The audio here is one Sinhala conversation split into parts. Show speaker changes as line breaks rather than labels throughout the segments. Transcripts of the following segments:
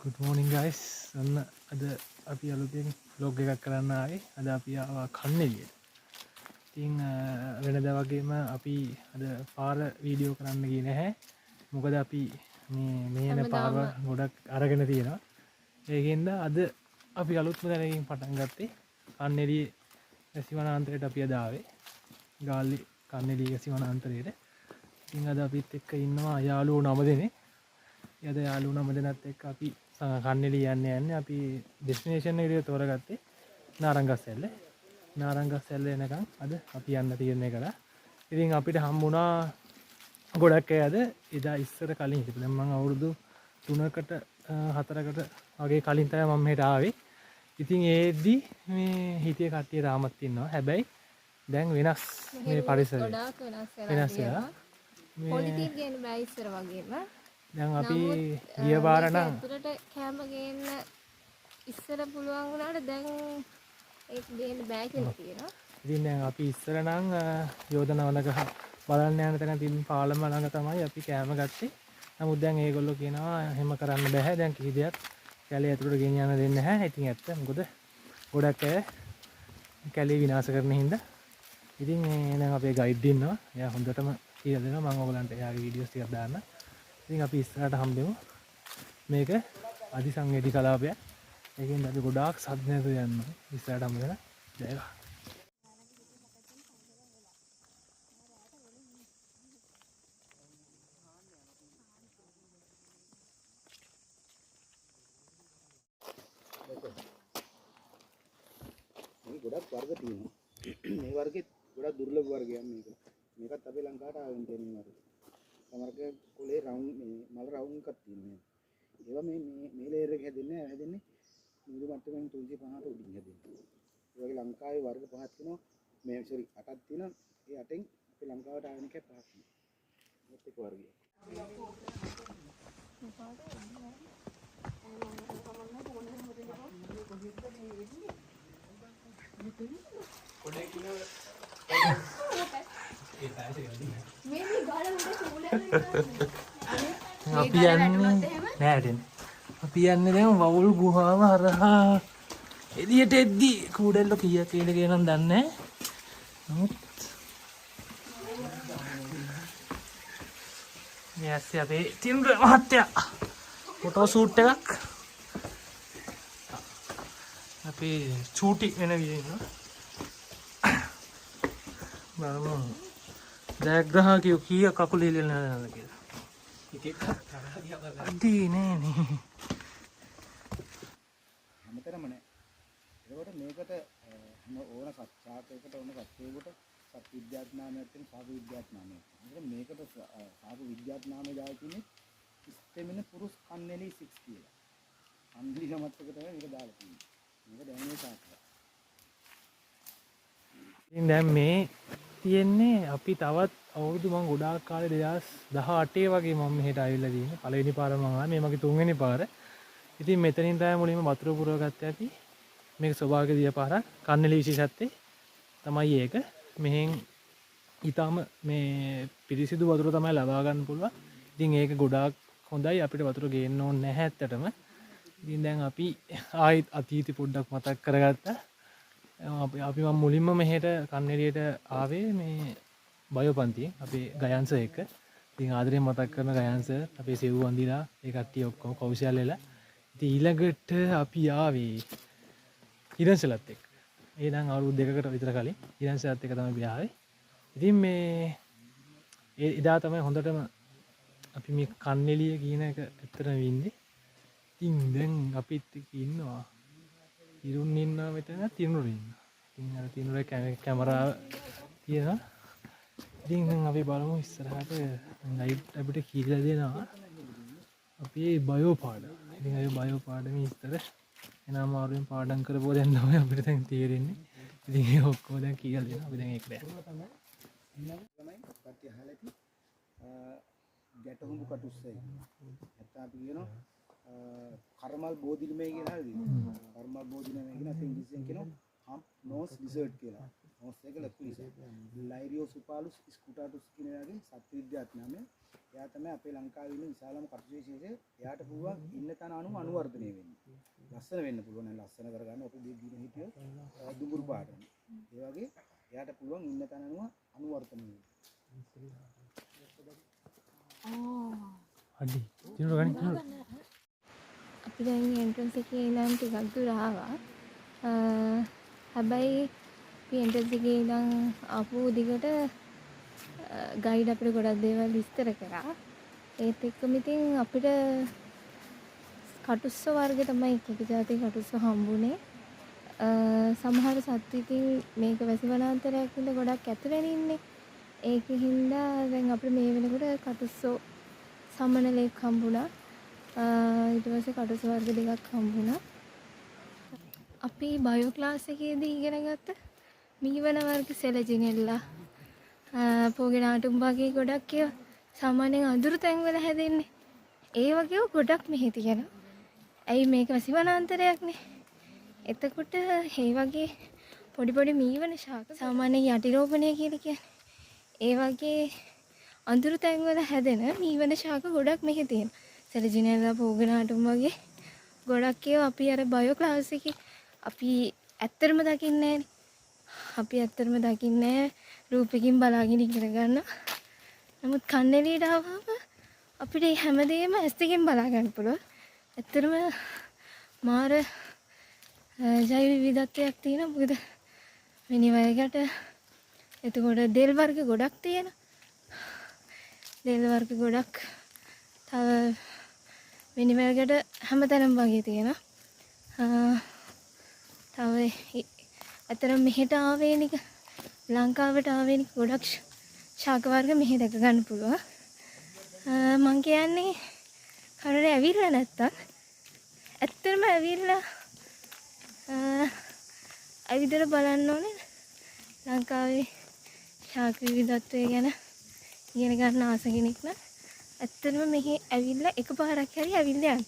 Good morning guys. අන්න අද අපි අලුතෙන් vlog එකක් කරන්න ආවේ. අද අපි ආවා කන්නේලියට. ඉතින් වෙනදා වගේම අපි අද පාර වීඩියෝ කරන්න ගියේ නැහැ. මොකද අපි මේ එන පාර ගොඩක් අරගෙන තියෙනවා. ඒකෙන්ද අද අපි අලුත්ම දැනකින් පටන් ගත්තේ කන්නේලියේ වැසි වනාන්තරයට අපි අද ආවේ. ගාල්ලි කන්නේලියේ වැසි වනාන්තරයට. ඉතින් අද අපිත් එක්ක ඉන්නවා යාළුවෝ 9 දෙනෙක්. අද යාළුවෝ 9 දෙනාත් එක්ක අපි කන්නේලිය යන්නේ අපි ඩෙස්ටිනේෂන් එක විදිහට තෝරගත්තේ නාරංගස්සැල්ල. නාරංගස්සැල්ල එනකන් අද අපි යන්න තීරණය කළා. ඉතින් අපිට හම්බුණා ගොඩක් අය අද එදා ඉස්සර කලින් හිටපු. දැන් මම අවුරුදු 3කට 4කට වගේ කලින් තමයි මම මෙහෙට ආවේ. ඉතින් ඒද්දි මේ හිටිය කට්ටිය තාමත් ඉන්නවා. හැබැයි දැන් වෙනස් මේ පරිසරය.
ගොඩාක්
වෙනස් වෙලා.
පොලිතින් ගේන්න බෑ ඉස්සර වගේම.
දැන් අපි ගිය පාර නම්
ඇතුළට කැම ගේන්න ඉස්සර පුළුවන් වුණාට දැන් ඒක ගේන්න බෑ කියලා තියෙනවා.
ඉතින් දැන් අපි ඉස්සර නම් යෝධනවලක බලන්න යන තැන තින් පාලම ළඟ තමයි අපි කෑම ගත්තේ. නමුත් දැන් ඒගොල්ලෝ කියනවා එහෙම කරන්න බෑ. දැන් කිසි දෙයක් කැලේ ඇතුළට ගෙනියන්න දෙන්නේ නැහැ. ඉතින් ඇත්ත මොකද ගොඩක් අය කැලේ විනාශ කරන හින්දා. ඉතින් දැන් අපේ ගයිඩ් ඉන්නවා. එයා හොඳටම කියලා දෙනවා. මම ඔයගලන්ට එයාගේ වීඩියෝස් ටිකක් දාන්න. ඉතින් අපි ඉස්සරහට හම්බෙමු. මේක අධිසංවේදී කලාපයක්. ඒකෙන් අපි ගොඩාක් සද්ද නැතුව යනවා. ඉස්සරහට හම්බ වෙන ජයවා.
මේ ගොඩක් වර්ග තියෙනවා. මේ වර්ගෙත් ගොඩක් දුර්ලභ වර්ගයක් මේක. මේකත් අපේ ලංකාවට ආවෙන් තියෙන වර්ග. සමහරක කුලේ රවුන්ඩ් මේ මල රවුන්ඩ් එකක් තියෙනවා. ඒවා මේ ලේයර් එක හැදෙන්නේ මුළු මට්ටමින් 350ට උඩින් හැදෙන්නේ. ඒ වගේ ලංකාවේ වර්ග පහක් තියෙනවා. මේ සෝරි 8ක් තියෙනවා. ඒ 8න් අපේ ලංකාවට ආවෙන එක පහක් තියෙනවා. මේත් එක වර්ගයක්.
අපි යන්නේ නෑ අපි යන්නේ දැන් වවුල් ගුහාව හරහා එළියට එද්දි කූඩෙල්ල කීයක් කියලා කියනනම් දන්නේ නැහැ. නමුත් මේ ඇස්සේ අපේ තිම්ර මහත්තයා ෆොටෝ ෂූට් එකක් අපි චූටි වෙන විදිහට බලමු ජයග්‍රහකයෝ කීයක් කකුල ඉල්ලන්නේ නැද්ද කියලා. අදී නෑනේ.
හැමතැනම නෑ. ඒකට මේකට ඕන සත්‍යාකයකට ඕන සත්‍යයකට සත්‍ය විද්‍යාඥානයක් තියෙන සාධු විද්‍යාඥානයක්. මේකට සාධු විද්‍යාඥානය දාලා තියෙන්නේ ස්ටෙමින පුරුස් කන්නේලි 6 කියලා. අන්දි සමත්තක තමයි මේක දාලා තියෙන්නේ. මේක දැන් මේ සාක්ෂි.
ඉතින් දැන් මේ තියෙන්නේ අපි තවත් අවුරුදු මම ගොඩාක් කාලේ 2018 වගේ මම මෙහෙට ආවිල්ලා තියෙන්නේ. පළවෙනි පාර මම ආවේ. මේ මගේ තුන්වෙනි පාර. ඉතින් මෙතනින් තමයි මුලින්ම වතුර පුරව ගත්තේ අපි. මේක ස්වභාවික දිය පාරක්. කන්නේලි විශේෂත්වයේ තමයි ඒක. මෙහෙන් ඊටම මේ පිරිසිදු වතුර තමයි ලබා ගන්න පුළුවන්. ඉතින් ඒක ගොඩාක් හොඳයි. අපිට වතුර ගේන්න ඕනේ නැහැ ඇත්තටම. ඉතින් දැන් අපි ආයිත් අතීතي පොඩ්ඩක් මතක් කරගත්තා. අපි මම මුලින්ම මෙහෙට කන්නේලියට ආවේ මේ බයෝපන්තියෙන් අපේ ගයන්ස එක. ඉතින් ආදරයෙන් මතක් කරන ගයන්ස අපේ සෙව් වන්දිලා ඒ කට්ටිය ඔක්කොම කෞශල් වෙලා. ඉතින් ඊළඟට අපි ආවේ ඉරන්සලත් එක්ක. ඒ නම් අවුරුදු 2කට විතර කලින් ඉරන්සලත් එක්ක තමයි අපි ආවේ. ඉතින් මේ එදා තමයි හොඳටම අපි මේ කන්නේලිය කියන එක ඇත්තටම වින්දේ. ඉතින් දැන් අපිත් ඉන්නවා ඉරුන් ඉන්නවා මෙතන තිනුරු ඉන්නවා. ඉතින් අර තිනුරේ කැමරාව තියෙනවා. ඉතින් අපි බලමු ඉස්සරහට ගයිඩ් අපිට කියලා දෙනවා අපේ බයෝ පාඩම. ඉතින් අය බයෝ පාඩමේ ඉස්සර එනම ආරුවෙන් පාඩම් කරපුවා දැන් තමයි අපිට දැන් තේරෙන්නේ. ඉතින් ඒ ඔක්කොම දැන් කියලා දෙනවා. අපි දැන් ඒක දැන්
තමයි කට්ටිය අහලා ඉති ගැටහුඹු කටුස්සයි. නැත්නම් අපි කියනවා කර්මල් බෝධිලිමේ කියලා හරිද? කර්මල් බෝධිලිමේ කියන අපේ ඉංග්‍රීසියෙන් කියනවා හම්ප් නෝස් ලිසර්ඩ් කියලා. මොස් එක ලොකු නිසා ලයිරියෝසුපාලුස් ස්කුටාටුස් කියන එයාගේ සත්ත්ව විද්‍යාඥයාම එයා තමයි අපේ ලංකාවේ ඉන්න විශාලම කටු විශේෂය. එයාට පුළුවන් ඉන්න තැන අනුව අනුවර්ධනය වෙන්න. ලස්සන වෙන්න පුළුවන් නේද? ලස්සන කරගන්න අපි දින හිටියොත් දුඹුරු පාට. ඒ වගේ එයාට පුළුවන් ඉන්න තැන අනුව අනුවර්ධනය වෙන්න.
අඩි දිනුර ගන්න.
අපි දැන් එන්ට්‍රන්ස් එකේ ඉඳන් ටිකක් දුර ආවා. හැබැයි අපි එන්ට්‍රන්ස් එකේ ඉඳන් ආපු දිගට ගයිඩ් අපිට ගොඩක් දේවල් විස්තර කරා. ඒත් එක්කම ඉතින් අපිට කටුස්ස වර්ග තමයි එක જાති කටුස්ස හම්බුනේ. සමහර සත්තු ඉතින් මේක වැසි වනාන්තරයක් ඉඳ ගොඩක් ඇතුළේ ඉන්නේ. ඒකින්ද දැන් අපිට මේ වෙනකොට කටුස්සෝ සමනලෙක් හම්බුණා. ඊට පස්සේ කටුස්ස වර්ග දෙකක් හම්බුණා. අපි බයෝ ක්ලාස් එකේදී ඉගෙන ගත්ත මීවන වර්ග සෙලජිනෙල්ලා පොගෙනාටුම් වගේ ගොඩක් ඒවා සාමාන්‍යයෙන් අඳුරු තැන්වල හැදෙන්නේ. ඒ වගේව ගොඩක් මෙහි තියෙනවා. ඇයි මේක වැසි වනාන්තරයක්නේ. එතකොට ඒ වගේ පොඩි පොඩි මීවන ශාක සාමාන්‍යයෙන් යටිරෝපණය කියලා කියන්නේ. ඒ වගේ අඳුරු තැන්වල හැදෙන මීවන ශාක ගොඩක් මෙහි තියෙනවා. සෙලජිනෙල්ලා පොගෙනාටුම් වගේ ගොඩක් ඒවා අපි අර බයෝ ක්ලාස් එකේ අපි ඇත්තටම දකින්නේ නැහැ. අපි ඇත්තටම දකින්නේ රූපකින් බලාගෙන ඉගෙන ගන්න. නමුත් කන්නේලීට ආවම අපිට හැමදේම ඇස් දෙකෙන් බලා ගන්න පුළුවන්. ඇත්තටම මාර ජෛව විවිධත්වයක් තියෙනවා. මොකද මිනිවයකට එතකොට දෙල් වර්ග ගොඩක් තියෙනවා. දෙල් වර්ග ගොඩක් තව මිනිවයකට හැමතැනම වගේ තියෙනවා. තව ඇතරම් මෙහෙට ආවේනික ලංකාවට ආවේනික ගොඩක් ශාක වර්ග මෙහෙ දැක ගන්න පුළුවන්. මං කියන්නේ කවුරුහරි ඇවිල්ලා නැත්තම් ඇත්තටම ඇවිල්ලා ඇවිදලා බලන්න ඕනේ ලංකාවේ ශාක විවිධත්වය ගැන ඉගෙන ගන්න ආස කෙනෙක් නම් ඇත්තටම මෙහි ඇවිල්ලා එකපාරක් හරි ඇවිල්ලා යන්න.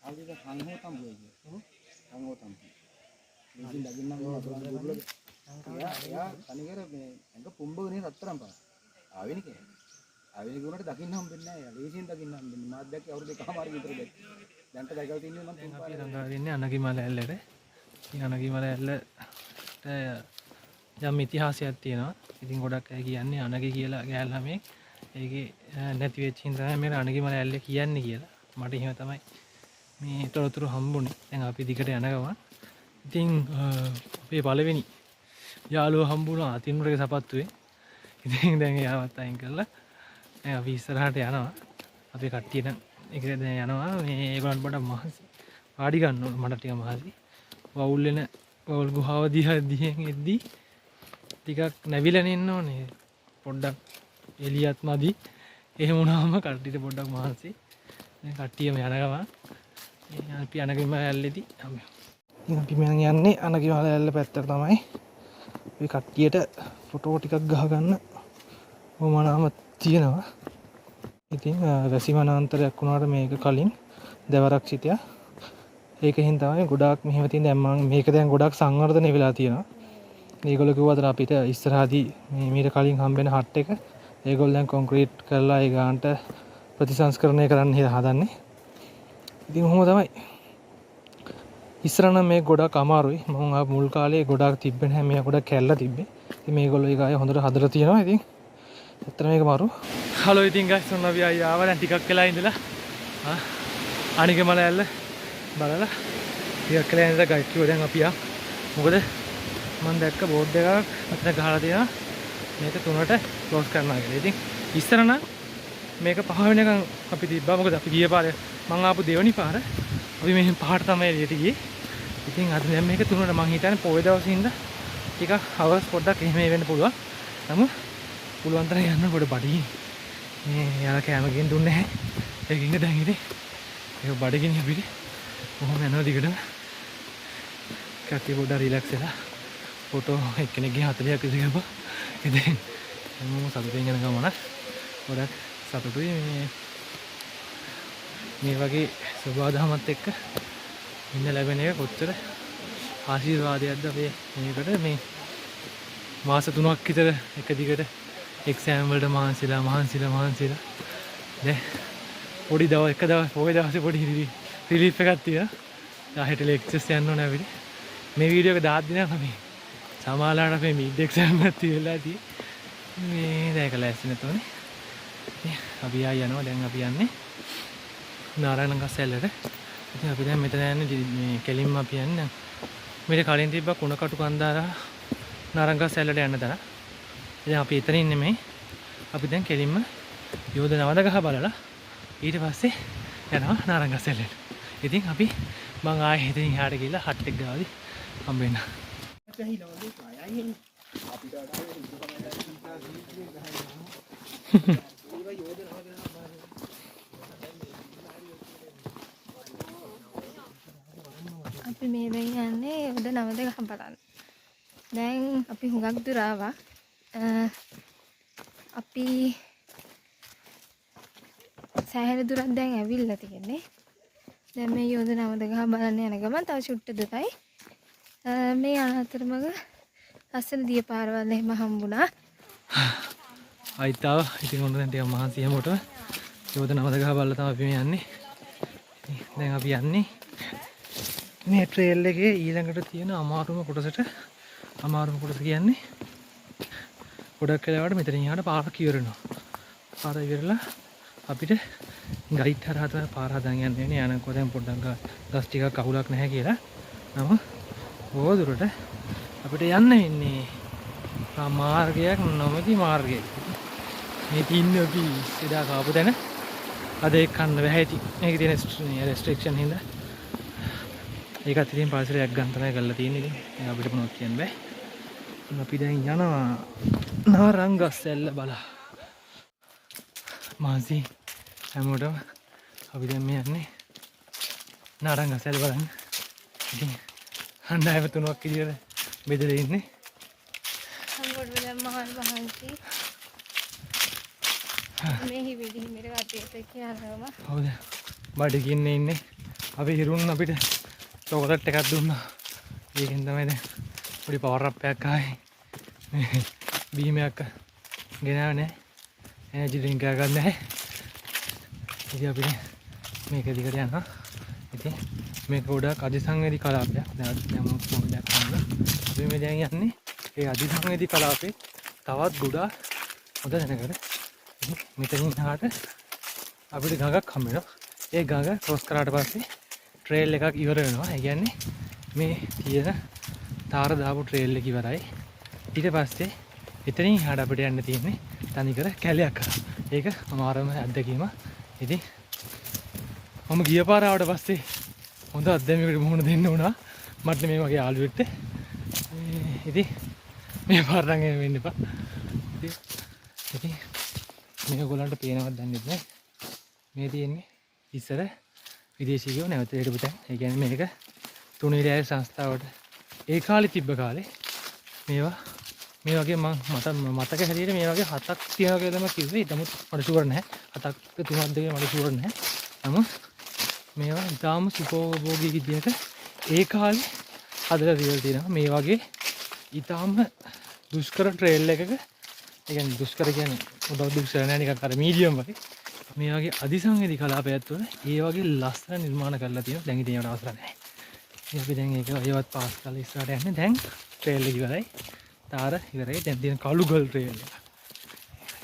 ආවිද සංහෝතම් වෙයි. සංහෝතම්. මේකින් දකින්න මම දුර්ලභ. යා තනිකර මේ අඟ පුම්බගෙන රත්තරන් පාන. ආවෙනික. ආවෙනික උනට දකින්න හම්බෙන්නේ නැහැ. ලේසියෙන් දකින්න හම්බෙන්නේ. මාත් දැක්කේ අවුරුදු දෙකමාර විතර දැක්කේ. දැන්ට දැකලා තින්නේ මම තුන් පාරේ
ළඟා වෙන්නේ අනගිමල ඇල්ලට. ඉතින් අනගිමල ඇල්ලට යම් ඉතිහාසයක් තියෙනවා. ඉතින් ගොඩක් අය කියන්නේ අනගි කියලා ගෑල් ළමෙක්. ඒකේ නැති වෙච්ච හින්දා තමයි මේ අනගිමල ඇල්ල කියන්නේ කියලා. මට එහෙම තමයි මේ තොරතුරු හම්බුනේ. දැන් අපි දිගට යන ගමන් ඉතින් අපේ පළවෙනි යාළුවා හම්බුණා අතිනුරගේ සපත්තුවේ. ඉතින් දැන් එයාවත් අයින් කරලා දැන් අපි ඉස්සරහට යනවා. අපේ කට්ටිය නම් ඒකද දැන් යනවා. මේ ඒගොල්ලන්ට පොඩක් මහසි පාඩි ගන්න ඕන. මට ටික මහසි. වවුල් වෙන වවුල් ගුහාව දිහෙන් එද්දි ටිකක් නැවිලා ඉන්න ඕනේ. පොඩ්ඩක් එලියත් මදි. එහෙම වුණාම කට්ටියට පොඩ්ඩක් මහන්සි. දැන් කට්ටියම යන ගමන් අපි අනගිම ඇල්ලේදී අපි මම යන්නේ අනගිම ඇල්ල පැත්තට තමයි. මේ කට්ටියට ෆොටෝ ටිකක් ගහගන්න ඕමනාම තියෙනවා. ඉතින් වැසි වනාන්තරයක් වුණාට මේක කලින් දෙවරක්ෂිතය. ඒකෙන් තමයි ගොඩාක් මෙහෙම තියෙන දැන් මම මේක දැන් ගොඩාක් සංවර්ධනය වෙලා තියෙනවා. මේගොල්ලෝ කිව්වා අතන අපිට ඉස්සරහදී මේ මීට කලින් හම්බෙන හට් එක ඒගොල්ලෝ දැන් කොන්ක්‍රීට් කරලා ඒ ගානට ප්‍රතිසංස්කරණය කරන්න හදන්නේ. ඉතින් කොහොම තමයි. ඉස්සර නම් මේ ගොඩක් අමාරුයි. මම මුල් කාලේ ගොඩක් තිබ්බේ නැහැ. මේ ගොඩක් කැල්ල තිබ්බේ. ඉතින් මේගොල්ලෝ ඒක ආයේ හොඳට හදලා තියෙනවා. ඉතින් ඇත්තට මේක මාරු. හලෝ ඉතින් guys ඔන්න අපි ආයේ ආවා. දැන් ටිකක් වෙලා ඉඳලා අනිගමල ඇල්ල බලලා ටිකක් වෙලා ඉඳලා guys කිව්වා දැන් අපි මොකද මම දැක්ක බෝඩ් එකක් අතන ගහලා තියෙනවා. මේක 3ට ක්ලෝස් කරනවා කියලා. ඉතින් ඉස්සර නම් මේක 5 වෙනකන් අපි තිබ්බා. මොකද අපි ගිය පාරේ මං ආපු දෙවනි පාර අපි මෙහෙම පහට තමයි එළියට ගියේ. ඉතින් අද දැන් මේක 3ට මං හිතන්නේ පොය දවසේ ඉඳලා ටිකක් හවස් පොඩ්ඩක් එහෙම වෙන්න පුළුවන්. නමුත් පුළුවන් තරම් යන්න පොඩ බඩගිනි. මේ යාලා කැම ගෙන් දුන්නේ නැහැ. ඒකින්ද දැන් ඉතින් ඒක බඩගිනි අපිට කොහොම යනවා දිගටම. කට්ටිය පොඩ්ඩක් රිලැක්ස් වෙලා ෆොටෝ එක්කෙනෙක්ගේ 40ක් විතර ගිහපුවා. ඉතින් මම සතුටින් යන ගමන ගොඩක් සතුටුයි මේ වගේ සබාදහමත් එක්ක ඉන්න ලැබෙන එක කොච්චර ආශිර්වාදයක්ද අපේ මේකට මේ මාස 3ක් විතර එක දිගට එක්සෑම් වලට මහන්සිලා දැන් පොඩි දවස් එක දවස් පොයි දවසේ පොඩි රිලීෆ් එකක් තියෙනවා. හෙට ලෙක්චර්ස් යන්න ඕනේ අපිට. මේ වීඩියෝ එක දාත් දිනම් අපි සමාලාට අපේ මිඩ් එක්සෑම් එකක් තියලා තියෙන්නේ. මේ දැන් ඒක ලෑස්ති නැතෝනේ. අපි යනවා දැන් අපි යන්නේ නාරායන ගස්සැල්ලට. ඉතින් අපි දැන් මෙතන යන්නේ මේ කෙලින්ම අපි යන්නේ මේක කලින් තිබ්බ කුණකටු කන්දාරා නාරායන ගස්සැල්ලට යන්න තරම්. ඉතින් අපි එතනින් නෙමෙයි. අපි දැන් කෙලින්ම යෝධ නවදගහ බලලා ඊට පස්සේ යනවා නාරායන ගස්සැල්ලට. ඉතින් අපි මං ආයේ ඉතින් එහාට ගිහලා හට් එක ගාවි හම්බෙන්න.
අපි මේ දැන් යන්නේ යෝධ නවදගහ බලන්න. දැන් අපි හුඟක් දුර ආවා. අපි සෑහෙන දුරක් දැන් ඇවිල්ලා තියෙන්නේ. දැන් මේ යෝධ නවදගහ බලන්න යන ගමන් තව චුට්ට දුරයි. මේ යන අතරමඟ ලස්සන දිය පාරවල් එහෙම හම්බුණා.
ආයිතාව ඉතින් ඔන්න දැන් ටිකක් මහන්සි හැමෝට යෝධ නවදගහ බලලා තමයි අපි මේ යන්නේ. දැන් අපි යන්නේ මේ ට්‍රේල් එකේ ඊළඟට තියෙන අමාරුම කොටස කියන්නේ ගොඩක් වෙලාවට මෙතනින් එහාට පාරක් ඉවරනවා. පාර ඉවරලා අපිට ගයිඩ් හරහා තමයි පාර හදාගෙන යන්න වෙන්නේ. යනකොට දැන් පොඩ්ඩක් ගස් ටිකක් අහුලක් නැහැ කියලා. නම බොහෝ දුරට අපිට යන්න වෙන්නේ මාර්ගයක් නොමැති මාර්ගයක. මේ තින්න අපි එදා කාපු තැන අද ඒක කන්න බැහැ ඉතින්. මේකේ තියෙන රෙස්ට්‍රික්ෂන් හින්දා ඒකත් ඉතින් පාසලයක් ගන්න තමයි කරලා තියෙන්නේ. ඉතින් අපිට මොනවද කියන්න බෑ. අපි දැන් යනවා නාරංග ගස්සැල්ල බලා. මාසි හැමෝටම අපි දැන් මේ යන්නේ නාරංග ගස්සැල්ල බලන්න. ඉතින් හන්දෑව 3ක් විදියට බෙදලා ඉන්නේ.
හැමෝටම දැන් මහන්සි. මේ හිවිදි හිමිර කටේට කියනවා.
හවුද? බඩගින්නේ ඉන්නේ. අපි හිරුන් අපිට චොකලට් එකක් දුන්නා. ඒකෙන් තමයි දැන් පොඩි පවර් අප් එකක් ආවේ. බීමයක් ගෙනාවේ නැහැ. එනර්ජි ඩ්‍රින්ක් එකක් ගන්න නැහැ. ඉතින් අපි මේක දිගට යනවා. ඉතින් මේක ගොඩක් අධිසංවේදී කලාපයක්. දැන් මම පොඩ්ඩක් ගන්නවා. අපි මේ දැන් යන්නේ ඒ අධිසංවේදී කලාපේ තවත් ගොඩක් හොඳ දැනකට. මෙතනින් එහාට අපිට ගඟක් හම්බ වෙනවා. ඒ ගඟ ක්‍රොස් කරාට පස්සේ ට්‍රේල් එකක් ඉවර වෙනවා. ඒ කියන්නේ මේ තියෙන තාර දාපු ට්‍රේල් එක ඉවරයි. ඊට පස්සේ එතනින් එහාට අපිට යන්න තියෙන්නේ තනිකර කැලයක් කරා. ඒක අමාරුම අත්දැකීම. ඉතින් මම ගිය පාර ආවට පස්සේ හොඳ අත්දැකීමකට මුහුණ දෙන්න වුණා. මට මේ වගේ යාළුවෙක්ට. ඉතින් මේ පාර නම් එහෙම වෙන්න එපා. ඉතින් මේක ගොල්ලන්ට පේනවත් දන්නේ නැහැ. මේ තියෙන්නේ ඉස්සර විදේශිකයෝ නැවත හිටපු තැන. ඒ කියන්නේ මේක තුනිරෑය සංස්ථාවට ඒ කාලේ තිබ්බ කාලේ මේවා මේ වගේ මට මතක හැටියට මේ වගේ 7ක් තියෙනවා කියලා තමයි කිව්වේ. නමුත් මට ෂුවර් නැහැ. 7ක් 3ක් දෙකේ මට ෂුවර් නැහැ. නමුත් මේවා ඉතාම සුඛෝපභෝගී විදියට ඒ කාලේ හදලා දීලා තියෙනවා. මේ වගේ ඉතාම දුෂ්කර ට්‍රේල් එකක ඒ කියන්නේ දුෂ්කර කියන්නේ උදව් දුෂ්කර නැහැ නිකන් අර මීඩියම් වගේ. මේ වගේ අධිසංවේදී කලාපයක් තුළ ඒ වගේ ලස්සන නිර්මාණ කරලා තියෙනවා. දැන් ඉතින් ඒවට අවසර නැහැ. ඉතින් අපි දැන් ඒක ඒවත් පාස් කරලා ඉස්සරහට යන්නේ. දැන් ට්‍රේල් එක ඉවරයි. තාර ඉවරයි. දැන් තියෙන කළුගල් ට්‍රේල් එක.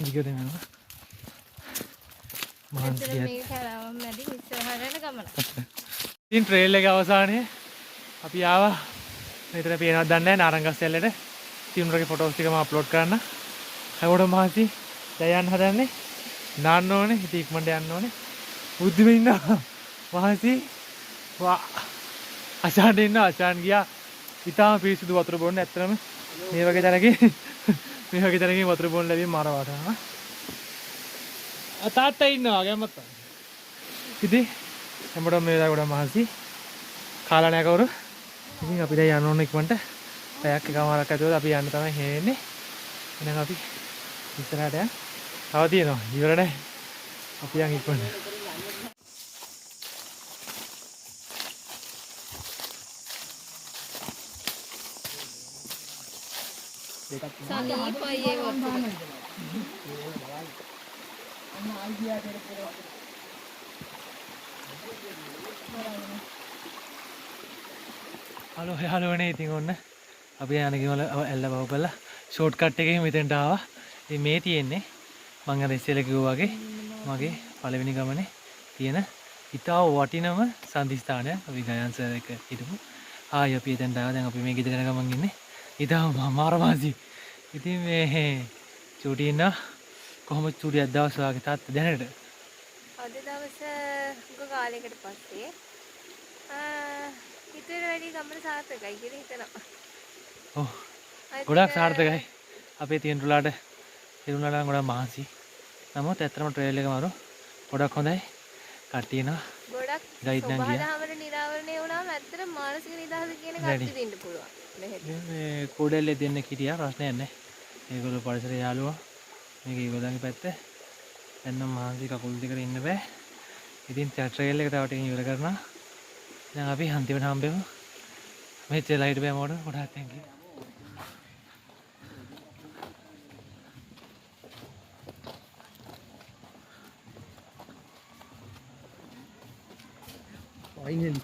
ඊගොඩ යනවා.
මෙතන මේ කරාවම් මැදි ඉස්සරහට යන ගමන.
ඉතින් ට්‍රේල් එක අවසානයේ අපි ආවා. මෙතන පේනවද දන්නේ නැහැ නාරංග ගස්සැල්ලට. තියුණුරගේ ෆොටෝස් ටික මම අප්ලෝඩ් කරන්න. හැමෝටම මහන්සි දැන් යන්න හදන්නේ. නාන්න ඕනේ. ඉතින් ඉක්මනට යන්න ඕනේ. බුද්ධිම ඉන්නවා. මහන්සි වා අසාන් ඉන්නවා. අසාන් ගියා. ඉතාලම පිරිසිදු වතුර බොන්න. ඇත්තටම මේ වගේ තැනකින් වතුර බොන්න ලැබීම මාර වටිනවා. තාත්තා ඉන්නවා ගැම්මත්. ඉතින් හැමෝටම මේ වෙලාව ගොඩක් මහන්සි. කාලා නැහැ කවුරු. ඉතින් අපි දැන් යන්න ඕනේ ඉක්මනට. පැයක් එකමාරක් ඇතුළත අපි යන්න තමයි හේන්නේ. එහෙනම් අපි ඉස්සරහට යන්න. තව තියෙනවා. ඉවර නැහැ. අපි යන් ඉක්මනට.
සනීපයි ඒක ඔක්කොම.
හලෝනේ ඉතින් ඔන්න අපි යන ගෙවල ඇල්ල බව කළා ෂෝට් කට් එකකින් මෙතෙන්ට ආවා. ඉතින් මේ තියෙන්නේ මම අර ඉස්සෙල්ලා කිව්වා වගේ මගේ පළවෙනි ගමනේ තියෙන ඉතාව වටිනම සන්ධිස්ථානය. අපි ගයන් සර් එක හිටපු. ආයි අපි එතෙන්ට ආවා. දැන් අපි මේ ගෙදර යන ගමන් ඉන්නේ. ඉතාව මාරමාසි. ඉතින් මේ චූටි ඉන්න කොහොමද චූටි අද දවස් වාගේ තාත්තා දැනට?
අද දවස ගොඩ කාලයකට පස්සේ හිතේ වැඩි ගමන සාර්ථකයි කියලා හිතනවා.
ඔව්. ගොඩක් සාර්ථකයි. අපේ තියන්තුලාට තිරුණාට ගොඩක් මහන්සි. නමුත් ඇත්තටම ට්‍රේල් එක මාරු ගොඩක් හොඳයි. කට්ටියනවා.
ගොඩක්
ගයිඩ් නම් ගියා.
සබහාදහමට නිරාවරණය වුණාම ඇත්තට මානසික නිදහස කියන කට්ටිය දෙන්න පුළුවන්. මෙහෙට.
මේ කෝඩල්ලේ දෙන්නෙක් හිටියා ප්‍රශ්නයක් නැහැ. ඒගොල්ලෝ පරිසර යාළුවා. මේක ඒගොල්ලන්ගේ පැත්ත. දැන් නම් මහන්සි කකුල් දෙකට ඉන්න බෑ. ඉතින් ට්‍රේල් එක තව ටිකකින් ඉවර කරනවා. දැන් අපි අන්තිමට හම්බෙමු. මෙච්චර ලයිට් බෑ මොඩ ගොඩක් thank you.
Finally.